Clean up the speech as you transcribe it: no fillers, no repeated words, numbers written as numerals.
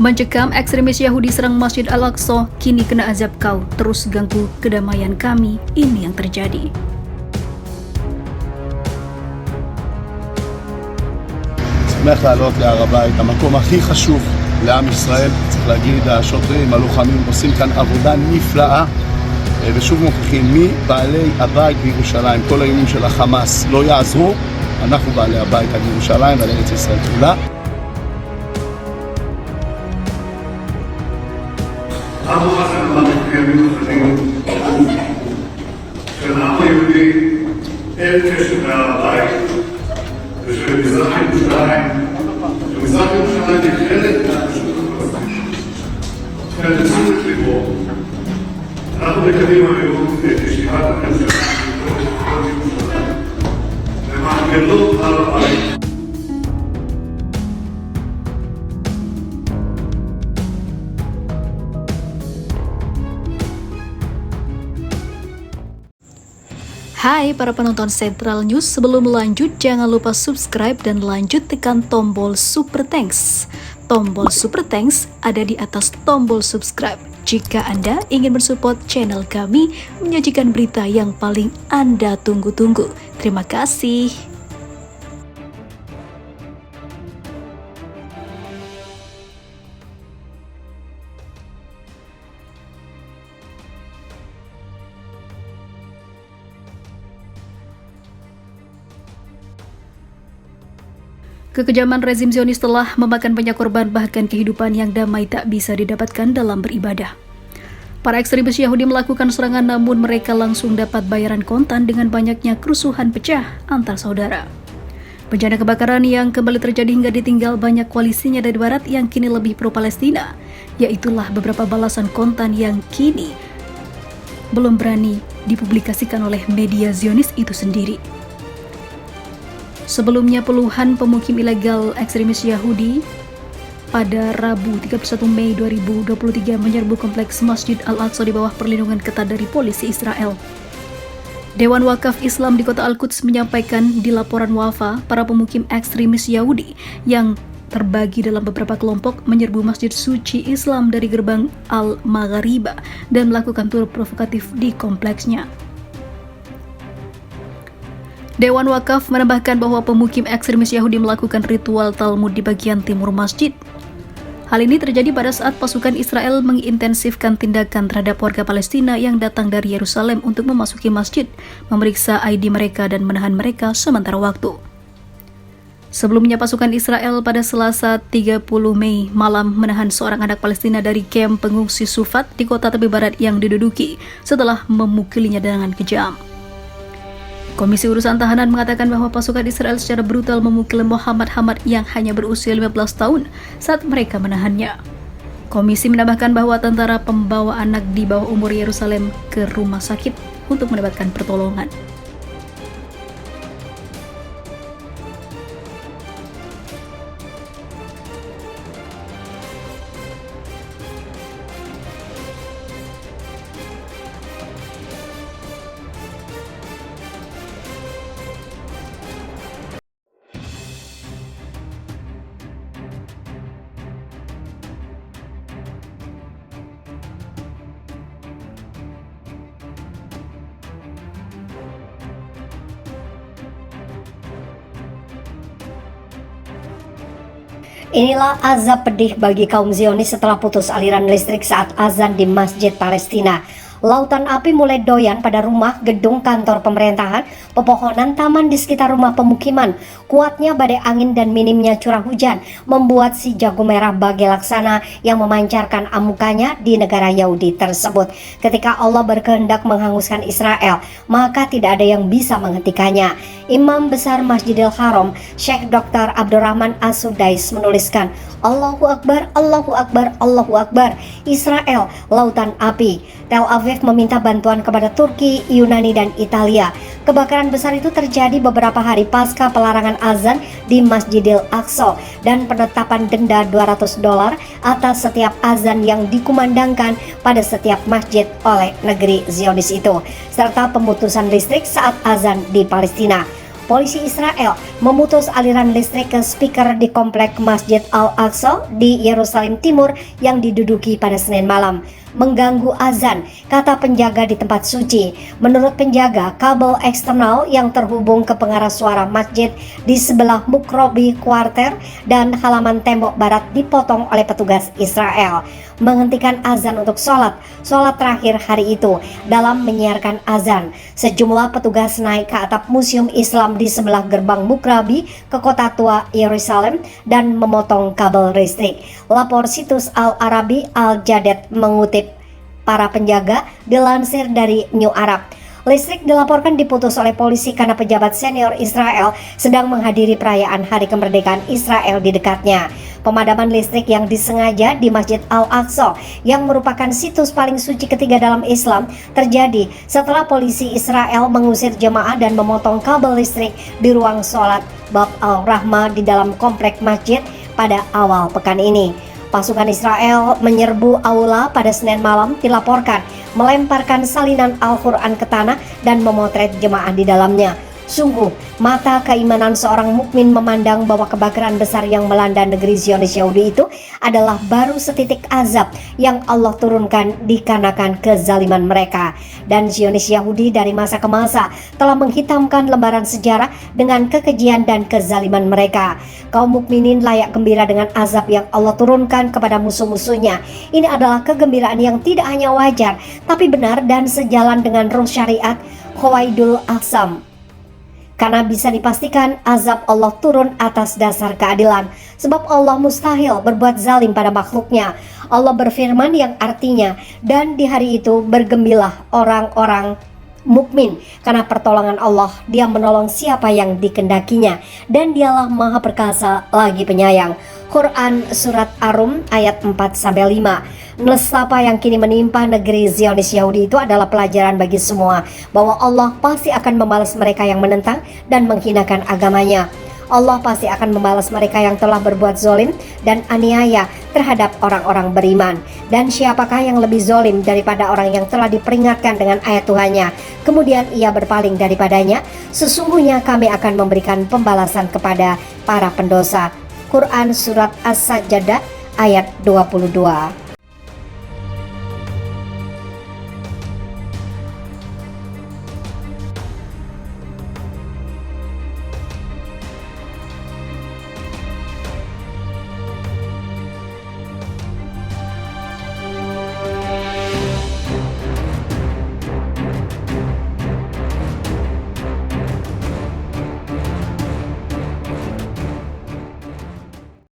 Mencekam ekstremis Yahudi serang Masjid Al-Aqsa, kini kena azab kau, terus ganggu kedamaian kami, ini yang terjadi. שמח לעלות להר הבית, המקום הכי חשוב לעם ישראל. צריך להגיד, השוטרים, הלוחמים עושים כאן עבודה נפלאה, ושוב מוכיחים מי בעלי הבית בירושלים. כל האיומים של החמאס לא יעזרו, אנחנו בעלי הבית על ירושלים ועל ארץ ישראל כולה. אבו חסן אמר בימים אחדים שלעם היהודי אין קשר להר הבית ושמזרח ירושלים היא חלק מהרשות הפלסטינית. לתשומת ליבו אנחנו מקדמים היום את ישיבת הממשלה למעגלות הר הבית. Hai para penonton Central News, sebelum lanjut jangan lupa subscribe dan lanjut tekan tombol Super Thanks. Tombol Super Thanks ada di atas tombol subscribe. Jika Anda ingin mensupport channel kami menyajikan berita yang paling Anda tunggu-tunggu. Terima kasih. Kekejaman rezim Zionis telah memakan banyak korban, bahkan kehidupan yang damai tak bisa didapatkan dalam beribadah. Para ekstremis Yahudi melakukan serangan, namun mereka langsung dapat bayaran kontan dengan banyaknya kerusuhan pecah antar saudara. Bencana kebakaran yang kembali terjadi hingga ditinggal banyak koalisinya dari barat yang kini lebih pro-Palestina, yaitulah beberapa balasan kontan yang kini belum berani dipublikasikan oleh media Zionis itu sendiri. Sebelumnya puluhan pemukim ilegal ekstremis Yahudi pada Rabu 31 Mei 2023 menyerbu kompleks Masjid Al-Aqsa di bawah perlindungan ketat dari polisi Israel. Dewan Wakaf Islam di kota Al-Quds menyampaikan di laporan Wafa, para pemukim ekstremis Yahudi yang terbagi dalam beberapa kelompok menyerbu Masjid Suci Islam dari gerbang Al-Maghriba dan melakukan tur provokatif di kompleksnya. Dewan Wakaf menambahkan bahwa pemukim ekstremis Yahudi melakukan ritual Talmud di bagian timur masjid. Hal ini terjadi pada saat pasukan Israel mengintensifkan tindakan terhadap warga Palestina yang datang dari Yerusalem untuk memasuki masjid, memeriksa ID mereka dan menahan mereka sementara waktu. Sebelumnya pasukan Israel pada Selasa 30 Mei malam menahan seorang anak Palestina dari kamp pengungsi Sufat di kota tepi barat yang diduduki setelah memukulinya dengan kejam. Komisi Urusan Tahanan mengatakan bahwa pasukan Israel secara brutal memukul Muhammad Hamad yang hanya berusia 15 tahun saat mereka menahannya. Komisi menambahkan bahwa tentara pembawa anak di bawah umur Yerusalem ke rumah sakit untuk mendapatkan pertolongan. Inilah azab pedih bagi kaum Zionis setelah putus aliran listrik saat azan di Masjid Palestina. Lautan api mulai doyan pada rumah, gedung kantor pemerintahan, pepohonan, taman di sekitar rumah pemukiman. Kuatnya badai angin dan minimnya curah hujan membuat si jago merah Bagi Laksana yang memancarkan amukannya di negara Yahudi tersebut. Ketika Allah berkehendak menghanguskan Israel, maka tidak ada yang bisa menghentikannya. Imam Besar Masjidil Haram, Syekh Dr. Abdurrahman As-Sudais menuliskan, Allahu Akbar, Allahu Akbar, Allahu Akbar. Israel, lautan api. Tel Aviv meminta bantuan kepada Turki, Yunani, dan Italia. Kebakaran besar itu terjadi beberapa hari pasca pelarangan azan di Masjidil Aqsa dan penetapan denda $200 atas setiap azan yang dikumandangkan pada setiap masjid oleh negeri Zionis itu, serta pemutusan listrik saat azan di Palestina. polisi Israel memutus aliran listrik ke speaker di komplek Masjid Al-Aqsa di Yerusalem Timur yang diduduki pada Senin malam, mengganggu azan, kata penjaga di tempat suci. Menurut penjaga, kabel eksternal yang terhubung ke pengeras suara masjid di sebelah Mukrobi Quarter dan halaman tembok barat dipotong oleh petugas Israel, menghentikan azan untuk sholat terakhir hari itu. Dalam menyiarkan azan, sejumlah petugas naik ke atap Museum Islam di sebelah gerbang Mukrabi ke kota tua Yerusalem dan memotong kabel listrik. Lapor situs Al-Arabi Al-Jaded mengutip para penjaga dilansir dari New Arab. Listrik dilaporkan diputus oleh polisi karena pejabat senior Israel sedang menghadiri perayaan Hari Kemerdekaan Israel di dekatnya. Pemadaman listrik yang disengaja di Masjid Al-Aqsa yang merupakan situs paling suci ketiga dalam Islam terjadi setelah polisi Israel mengusir jemaah dan memotong kabel listrik di ruang sholat Bab Al-Rahmah di dalam komplek masjid pada awal pekan ini. Pasukan Israel menyerbu aula pada Senin malam dilaporkan melemparkan salinan Al-Quran ke tanah dan memotret jemaah di dalamnya. Sungguh, mata keimanan seorang mukmin memandang bahwa kebakaran besar yang melanda negeri Zionis Yahudi itu adalah baru setitik azab yang Allah turunkan dikarenakan kezaliman mereka. Dan Zionis Yahudi dari masa ke masa telah menghitamkan lembaran sejarah dengan kekejian dan kezaliman mereka. Kaum mukminin layak gembira dengan azab yang Allah turunkan kepada musuh-musuhnya. Ini adalah kegembiraan yang tidak hanya wajar, tapi benar dan sejalan dengan ruh syariat Qawaidul Ahkam. Karena bisa dipastikan azab Allah turun atas dasar keadilan, sebab Allah mustahil berbuat zalim pada makhluknya. Allah berfirman yang artinya, dan di hari itu bergembiralah orang-orang mukmin karena pertolongan Allah. Dia menolong siapa yang dikehendakinya, dan dialah maha perkasa lagi penyayang. Quran Surat Ar-Rum ayat 4-5. Nestapa yang kini menimpa negeri Zionis Yahudi itu adalah pelajaran bagi semua bahwa Allah pasti akan membalas mereka yang menentang dan menghinakan agamanya. Allah pasti akan membalas mereka yang telah berbuat zalim dan aniaya terhadap orang-orang beriman. Dan siapakah yang lebih zalim daripada orang yang telah diperingatkan dengan ayat Tuhannya, kemudian ia berpaling daripadanya? Sesungguhnya kami akan memberikan pembalasan kepada para pendosa. Quran Surat As-Sajdah ayat 22.